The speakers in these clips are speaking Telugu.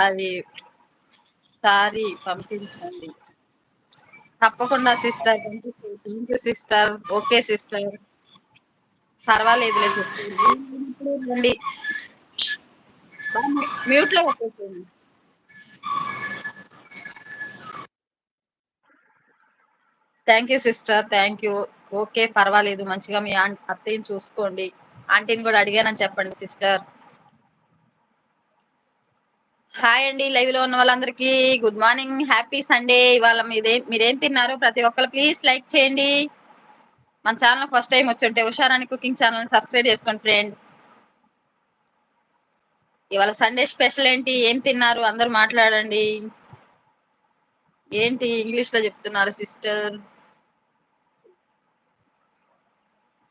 అది సారీ పంపించండి. తప్పకుండా sister. Thank you sister. Okay sister. పర్వాలేదులే సిస్టర్. రండి. మ్యూట్ లో పెట్టేసేయండి. Thank you sister. Thank you. Okay పర్వాలేదు. మంచిగా మీ అత్తయ్యని చూసుకోండి. ఆంటీని కూడా అడిగానని చెప్పండి సిస్టర్. హాయ్ అండి, లైవ్ లో ఉన్న వాళ్ళందరికీ గుడ్ మార్నింగ్, హ్యాపీ సండే. ఇవాళ మీరేం తిన్నారు? ప్రతి ఒక్కరు ప్లీజ్ లైక్ చేయండి. మన ఛానల్ ఫస్ట్ టైం వచ్చుంటే ఉషారాణి కుకింగ్ ఛానల్ సబ్స్క్రైబ్ చేసుకోండి ఫ్రెండ్స్. ఇవాళ సండే స్పెషల్ ఏంటి? ఏం తిన్నారు? అందరూ మాట్లాడండి. ఏంటి ఇంగ్లీష్ లో చెప్తున్నారు సిస్టర్?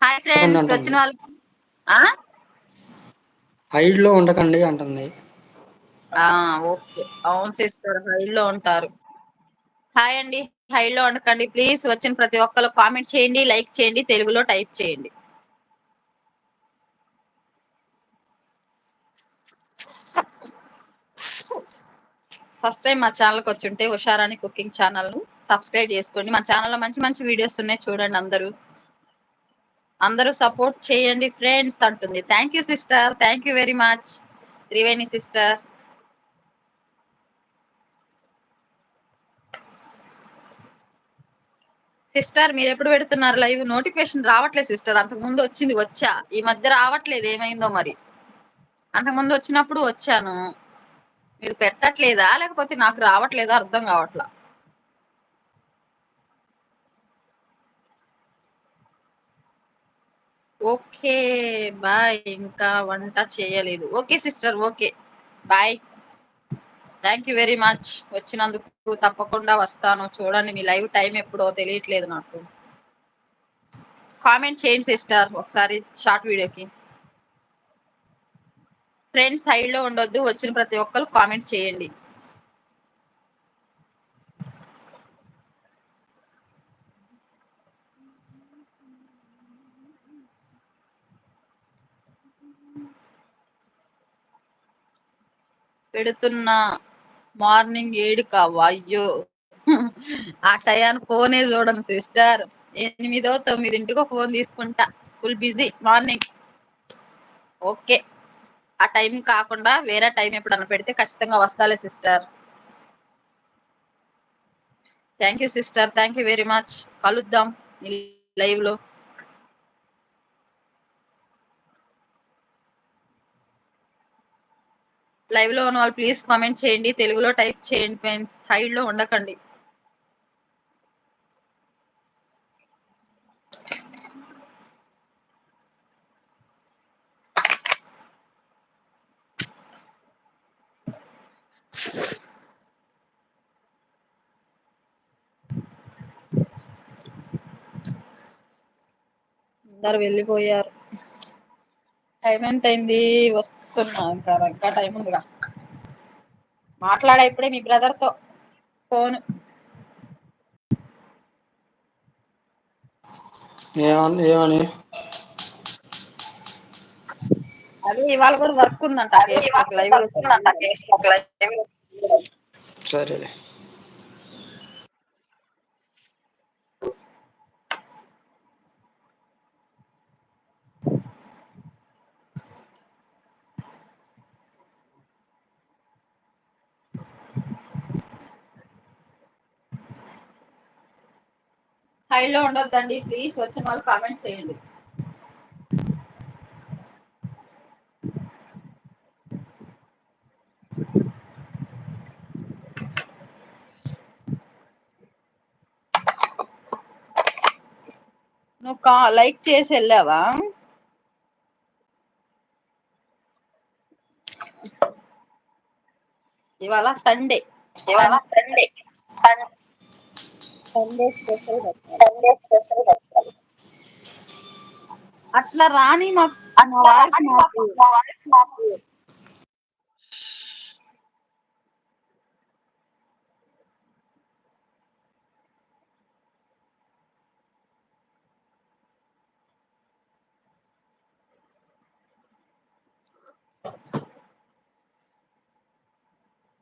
హాయ్ ఫ్రెండ్స్, వచ్చిన వాళ్ళు హైడ్ లో ఉండకండి అంటుంది. ఓకే, అవును సిస్టర్, హైడ్ లో ఉంటారు. హాయ్ అండి, హైడ్ లో ఉండకండి ప్లీజ్. వచ్చిన ప్రతి ఒక్కరు కామెంట్ చేయండి, లైక్ చేయండి, తెలుగులో టైప్ చేయండి. ఫస్ట్ టైం మా ఛానల్కి వచ్చుంటే ఉషారాణి కుకింగ్ ఛానల్ సబ్స్క్రైబ్ చేసుకోండి. మా ఛానల్లో మంచి మంచి వీడియోస్ ఉన్నాయి, చూడండి. అందరూ సపోర్ట్ చేయండి ఫ్రెండ్స్ అంటుంది. Thank you sister. Thank you very much Triveni sister. Sister మీరు ఎప్పుడు పెడుతున్నారు లైవ్? నోటిఫికేషన్ రావట్లేదు సిస్టర్. అంతకుముందు వచ్చింది, వచ్చా. ఈ మధ్య రావట్లేదు, ఏమైందో మరి. అంతకుముందు వచ్చినప్పుడు వచ్చాను. మీరు పెట్టట్లేదా లేకపోతే నాకు రావట్లేదా అర్థం కావట్లా. Okay bye. ఇంకా వంట చేయలేదు. Okay sister, okay bye. Thank you very much. వచ్చినందుకు తప్పకుండా వస్తాను. చూడండి, మీ లైవ్ టైం ఎప్పుడో తెలియట్లేదు నాకు. కామెంట్ చేయండి సిస్టర్ ఒకసారి షార్ట్ వీడియోకి. ఫ్రెండ్స్ సైడ్ లో ఉండొద్దు, వచ్చిన ప్రతి ఒక్కరు కామెంట్ చేయండి. పెడుతున్నా మార్నింగ్ 7 కావా? అయ్యో, ఆ టయాన్ని ఫోనే చూడను సిస్టర్. 8, 9 ఫోన్ తీసుకుంటా. Full busy morning. ఓకే, ఆ టైం కాకుండా వేరే టైం ఎప్పుడన్నా పెడితే ఖచ్చితంగా వస్తాలే sister. Thank you sister. Thank you very much. కలుద్దాం లైవ్ లో. లైవ్ లో ఉన్న వాళ్ళు ప్లీజ్ కామెంట్ చేయండి, తెలుగులో టైప్ చేయండి ఫ్రెండ్స్. హైడ్ లో ఉండకండి. అందరు వెళ్ళిపోయారు. టైం ఎంత అయింది? వస్తున్నా. ఇంకా టైం ఉందిగా. మాట్లాడా ఇప్పుడే మీ బ్రదర్ తో ఫోన్. ఏమని? అదే ఇవాళ కూడా వర్క్ ఉందంట. లైవ్ సరే. హైలో ఉండొద్దండి ప్లీజ్. వచ్చిన వాళ్ళు కామెంట్ చేయండి. నువ్వు లైక్ చేసి వెళ్ళావా? ఇవాళ సండే. సండే స్పెషల్ అట్లా రాని. మా వాయిస్ మాకు